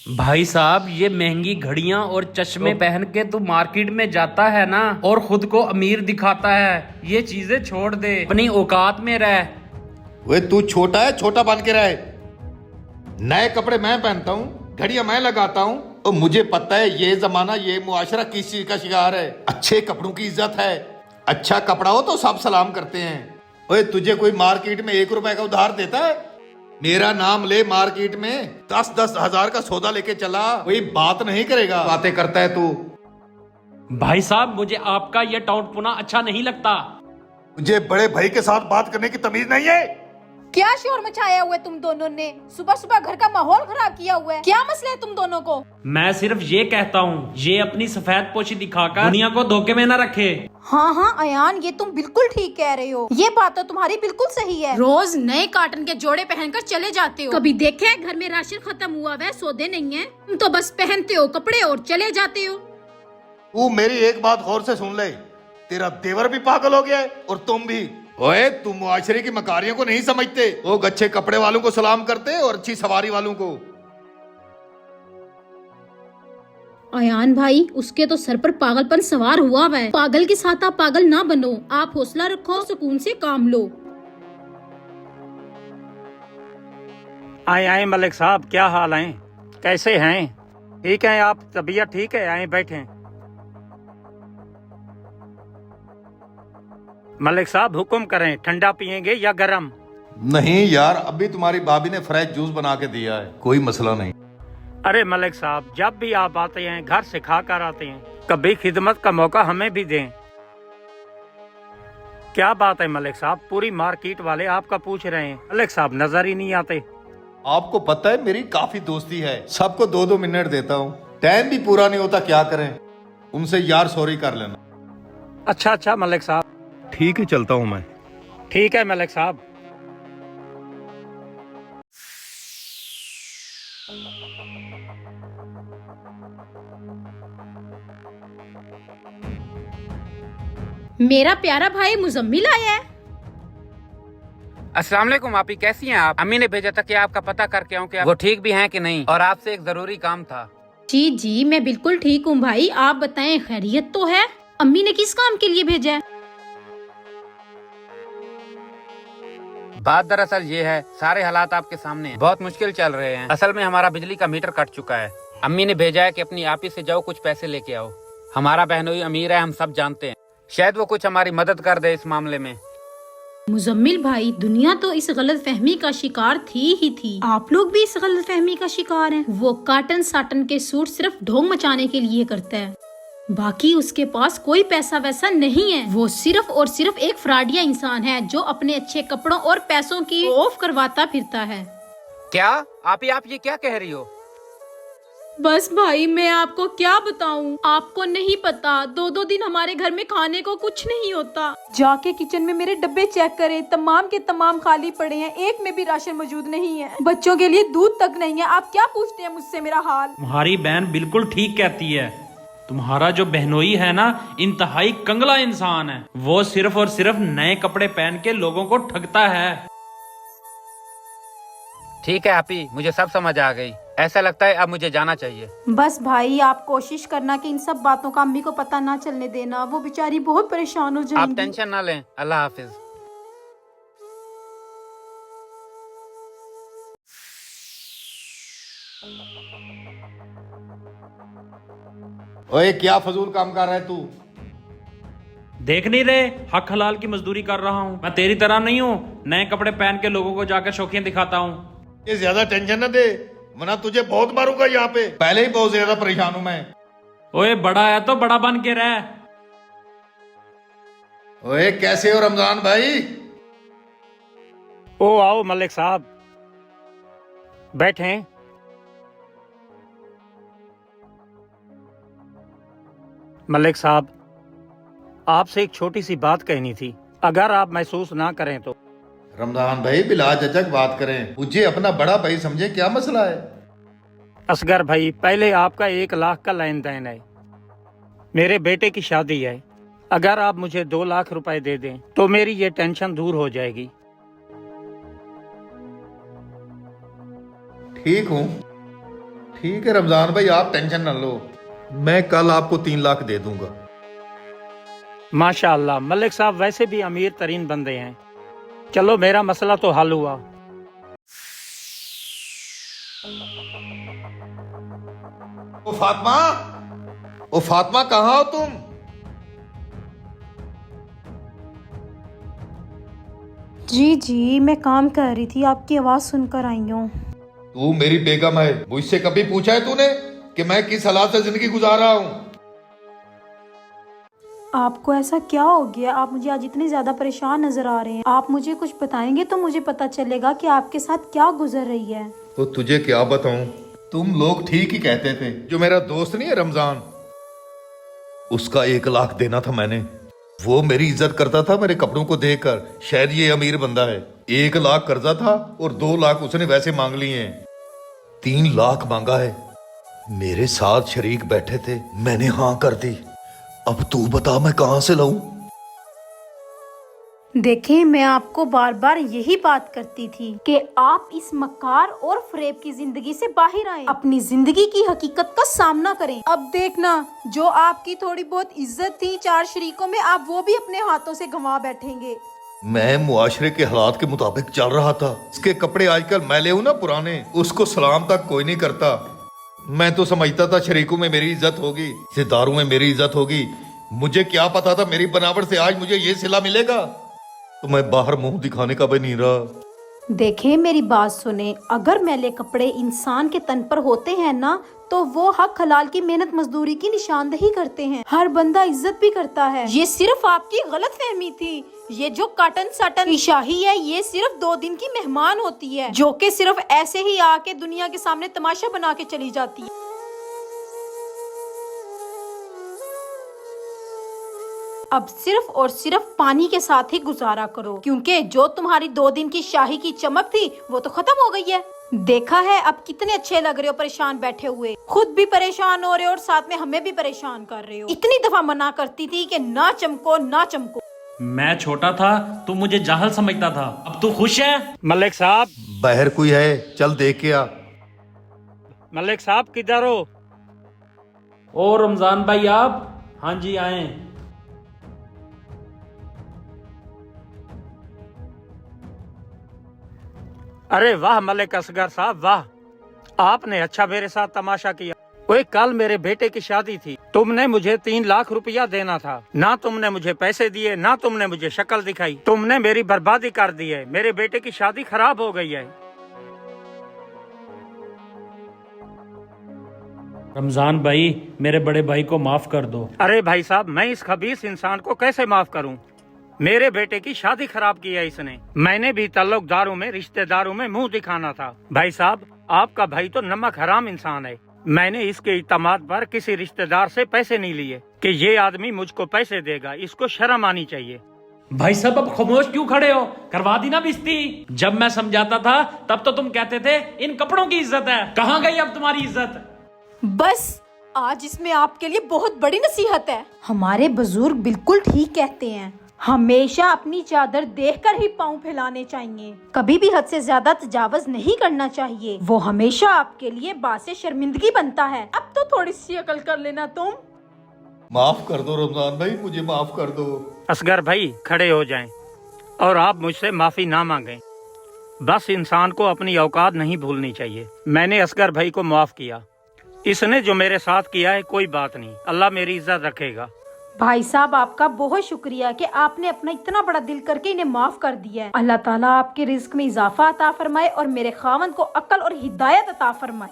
भाई साहब, ये महंगी घड़ियां और चश्मे पहन के तू मार्केट में जाता है ना और खुद को अमीर दिखाता है। ये चीजें छोड़ दे, अपनी औकात में रह। वे तू छोटा है, छोटा बन के रहे। नए कपड़े मैं पहनता हूँ, घड़ियां मैं लगाता हूँ, और मुझे पता है ये जमाना, ये मुआशरा किस चीज का शिकार है। अच्छे कपड़ों की इज्जत है। अच्छा कपड़ा हो तो सब सलाम करते हैं। ओए, तुझे कोई मार्केट में 1 रुपए का उधार देता है? मेरा नाम ले, मार्केट में 10-10 हजार का सौदा लेके चला, कोई बात नहीं करेगा। बातें करता है तू। भाई साहब, मुझे आपका ये टाउट पुना अच्छा नहीं लगता। मुझे बड़े भाई के साथ बात करने की तमीज नहीं है। क्या शोर मचाया हुआ है तुम दोनों ने? सुबह सुबह घर का माहौल खराब किया हुआ है। क्या मसला है तुम दोनों को? मैं सिर्फ ये कहता हूँ, ये अपनी सफेद पोशी दिखाकर दुनिया को धोखे में न रखे। हाँ हाँ अयान, ये तुम बिल्कुल ठीक कह रहे हो। ये बात तो तुम्हारी बिल्कुल सही है। रोज नए कार्टन के जोड़े पहनकर चले जाते हो। कभी देखे है घर में राशन खत्म हुआ है, सौदे नहीं है? तुम तो बस पहनते हो कपड़े और चले जाते हो। तू मेरी एक बात गौर से सुन ले, तेरा देवर भी पागल हो गया है और तुम भी। ओए, तुम मुआशरे की मकारियों को नहीं समझते। वो अच्छे कपड़े वालों को सलाम करते और अच्छी सवारी वालों को। अयान भाई, उसके तो सर पर पागलपन सवार हुआ है। पागल के साथ आप पागल ना बनो। आप हौसला रखो, सुकून से काम लो। आए आए मलिक साहब, क्या हाल है? कैसे हैं? ठीक हैं आप? तबीयत ठीक है? आए बैठें। मलिक साहब हुक्म करें, ठंडा पियेंगे या गरम? नहीं यार, अभी तुम्हारी भाभी ने फ्रेश जूस बना के दिया है, कोई मसला नहीं। अरे मलिक साहब, जब भी आप आते हैं घर से खा कर आते हैं, कभी खिदमत का मौका हमें भी दें। क्या बात है मलिक साहब, पूरी मार्केट वाले आपका पूछ रहे हैं, मलिक साहब नजर ही नहीं आते। आपको पता है मेरी काफी दोस्ती है, सबको 2-2 मिनट देता हूँ, टाइम भी पूरा नहीं होता, क्या करें। उनसे यार सॉरी कर लेना। अच्छा अच्छा मलिक साहब, ठीक है, चलता हूँ मैं। ठीक है मलिक साहब। मेरा प्यारा भाई मुजम्मिल आया है। अस्सलाम वालेकुम आपी, कैसी हैं आप? अम्मी ने भेजा था कि आपका पता करके आऊं कि वो ठीक भी हैं कि नहीं, और आपसे एक जरूरी काम था। जी जी, मैं बिल्कुल ठीक हूँ भाई। आप बताएं, खैरियत तो है? अम्मी ने किस काम के लिए भेजा है? बात दरअसल ये है, सारे हालात आपके सामने हैं, बहुत मुश्किल चल रहे हैं। असल में हमारा बिजली का मीटर कट चुका है। अम्मी ने भेजा है कि अपनी आपी से जाओ, कुछ पैसे लेके आओ। हमारा बहनोई अमीर है, हम सब जानते हैं, शायद वो कुछ हमारी मदद कर दे इस मामले में। मुजम्मिल भाई, दुनिया तो इस गलत फहमी का शिकार थी ही थी। आप लोग भी इस गलत फहमी का शिकार हैं। वो काटन साटन के सूट सिर्फ ढोंग मचाने के लिए करता है, बाकी उसके पास कोई पैसा वैसा नहीं है। वो सिर्फ और सिर्फ एक फ्रॉडिया इंसान है जो अपने अच्छे कपड़ों और पैसों की ऑफ करवाता फिरता है। क्या आप ये क्या कह रही हो? बस भाई, मैं आपको क्या बताऊं? आपको नहीं पता, 2-2 दिन हमारे घर में खाने को कुछ नहीं होता। जाके किचन में मेरे डब्बे चेक करें, तमाम के तमाम खाली पड़े हैं, एक में भी राशन मौजूद नहीं है। बच्चों के लिए दूध तक नहीं है। आप क्या पूछते हैं मुझसे मेरा हाल? तुम्हारी बहन बिल्कुल ठीक कहती है। तुम्हारा जो बहनोई है ना, इंतहाई कंगला इंसान है। वो सिर्फ और सिर्फ नए कपड़े पहन के लोगों को ठगता है। ठीक है आपी, मुझे सब समझ आ गई। ऐसा लगता है अब मुझे जाना चाहिए। बस भाई, आप कोशिश करना कि इन सब बातों का अम्मी को पता ना चलने देना, वो बेचारी बहुत परेशान हो आप जाएंगी। टेंशन ना लें, अल्लाह हाफिज। ओए, क्या फजूल काम कर रहा है तू? देख नहीं रहे, हक हलाल की मजदूरी कर रहा हूँ। मैं तेरी तरह नहीं हूँ, नए कपड़े पहन के लोगों को जाकर शौकियां दिखाता हूँ। ये ज्यादा टेंशन न दे, वरना तुझे बहुत मारूंगा यहाँ पे। पहले ही बहुत ज्यादा परेशान हूँ मैं। ओए, बड़ा है तो बड़ा बन के रह। ओए, कैसे हो रमजान भाई? ओ आओ मलिक साहब, बैठें। मलिक साहब, आपसे एक छोटी सी बात कहनी थी, अगर आप महसूस ना करें तो। रमजान भाई, बिला झिझक बात करें, मुझे अपना बड़ा भाई समझे, क्या मसला है? असगर भाई, पहले आपका 1 लाख का लेन देन है, मेरे बेटे की शादी है। अगर आप मुझे 2 लाख रुपए दे दें तो मेरी ये टेंशन दूर हो जाएगी। ठीक हूँ, ठीक है रमजान भाई, आप टेंशन न लो, मैं कल आपको 3 लाख दे दूंगा। माशाअल्लाह, मलिक साहब वैसे भी अमीर तरीन बंदे हैं। चलो मेरा मसला तो हल हुआ। ओ फातिमा कहाँ हो तुम? जी मैं काम कर रही थी, आपकी आवाज सुनकर आई हूँ। तू मेरी बेगम है, मुझसे कभी पूछा है तूने कि मैं किस हालात से जिंदगी गुजार रहा हूँ? आपको ऐसा क्या हो गया? आप मुझे आज इतने ज्यादा परेशान नजर आ रहे हैं। आप मुझे कुछ बताएंगे तो मुझे पता चलेगा कि आपके साथ क्या गुजर रही है। तो तुझे क्या बताऊं, तुम लोग ठीक ही कहते थे। जो मेरा दोस्त नहीं है रमजान, उसका 1 लाख देना था मैंने। वो मेरी इज्जत करता था मेरे कपड़ों को देखकर, शायद ये अमीर बंदा है। 1 लाख कर्जा था और 2 लाख उसने वैसे मांग लिए हैं। 3 लाख मांगा है। मेरे साथ शरीक बैठे थे, मैंने हाँ कर दी। अब तू बता मैं कहां से लाऊं? देखें, मैं आपको बार बार यही बात करती थी कि आप इस मकार और फरेब की जिंदगी से बाहर आएं, अपनी जिंदगी की हकीकत का सामना करें। अब देखना, जो आपकी थोड़ी बहुत इज्जत थी 4 शरीकों में, आप वो भी अपने हाथों से गंवा बैठेंगे। मैं मुआशरे के हालात के मुताबिक चल रहा था। इसके कपड़े आजकल मैले हूं ना पुराने, उसको सलाम तक कोई नहीं करता। मैं तो समझता था शरीकों में मेरी इज्जत होगी, रिश्तेदारों में मेरी इज्जत होगी। मुझे क्या पता था मेरी बनावट से आज मुझे ये सिला मिलेगा। तो मैं बाहर मुंह दिखाने का भी नहीं रहा। देखें, मेरी बात सुने, अगर मैले कपड़े इंसान के तन पर होते हैं ना, तो वो हक हलाल की मेहनत मजदूरी की निशानदही करते हैं। हर बंदा इज्जत भी करता है। ये सिर्फ आपकी गलत फहमी थी। ये जो काटन साटन की शाही है, ये सिर्फ 2 दिन की मेहमान होती है, जो कि सिर्फ ऐसे ही आके दुनिया के सामने तमाशा बना के चली जाती है। अब सिर्फ और सिर्फ पानी के साथ ही गुजारा करो, क्योंकि जो तुम्हारी 2 दिन की शाही की चमक थी वो तो खत्म हो गई है। देखा है अब कितने अच्छे लग रहे हो परेशान बैठे हुए, खुद भी परेशान हो रहे हो और साथ में हमें भी परेशान कर रहे हो। इतनी दफा मना करती थी कि ना चमको ना चमको। मैं छोटा था, तू मुझे जाहल समझता था, अब तू खुश है? मलिक साहब, बाहर कोई है, चल देख के आ। मलिक साहब किधर हो? ओ रमजान भाई आप? हाँ जी आए। अरे वाह मलिक असगर साहब, वाह, आपने अच्छा मेरे साथ तमाशा किया। ओए, कल मेरे बेटे की शादी थी, तुमने मुझे 3 लाख रुपया देना था। ना तुमने मुझे पैसे दिए, ना तुमने मुझे शक्ल दिखाई। तुमने मेरी बर्बादी कर दी है। मेरे बेटे की शादी खराब हो गई है। रमजान भाई, मेरे बड़े भाई को माफ कर दो। अरे भाई साहब, मैं इस खबीस इंसान को कैसे माफ करूं? मेरे बेटे की शादी खराब की है इसने। मैंने भी ताल्लुकदारों में, रिश्तेदारों में मुंह दिखाना था। भाई साहब, आपका भाई तो नमक हराम इंसान है। मैंने इसके इत्तमाद पर किसी रिश्तेदार से पैसे नहीं लिए कि ये आदमी मुझको पैसे देगा। इसको शर्म आनी चाहिए। भाई साहब, अब खामोश क्यों खड़े हो? करवा दी ना बेइज्जती। जब मैं समझाता था तब तो तुम कहते थे इन कपड़ों की इज्जत है। कहाँ गई अब तुम्हारी इज्जत? बस, आज इसमें आपके लिए बहुत बड़ी नसीहत है। हमारे बुजुर्ग बिल्कुल ठीक कहते हैं, हमेशा अपनी चादर देखकर ही पाँव फैलाने चाहिए। कभी भी हद से ज्यादा तजावज नहीं करना चाहिए, वो हमेशा आपके लिए बासे शर्मिंदगी बनता है। अब तो थोड़ी सी अकल कर लेना तुम। माफ कर दो रमजान भाई, मुझे माफ कर दो। असगर भाई खड़े हो जाएं और आप मुझसे माफी ना मांगें। बस इंसान को अपनी औकात नहीं भूलनी चाहिए। मैंने असगर भाई को माफ किया। इसने जो मेरे साथ किया है कोई बात नहीं, अल्लाह मेरी इज्जत रखेगा। भाई साहब, आपका बहुत शुक्रिया कि आपने अपना इतना बड़ा दिल करके इन्हें माफ कर दिया है। अल्लाह ताला आपके रिस्क में इजाफा अता फरमाए और मेरे खावंद को अक्ल और हिदायत अता फरमाए।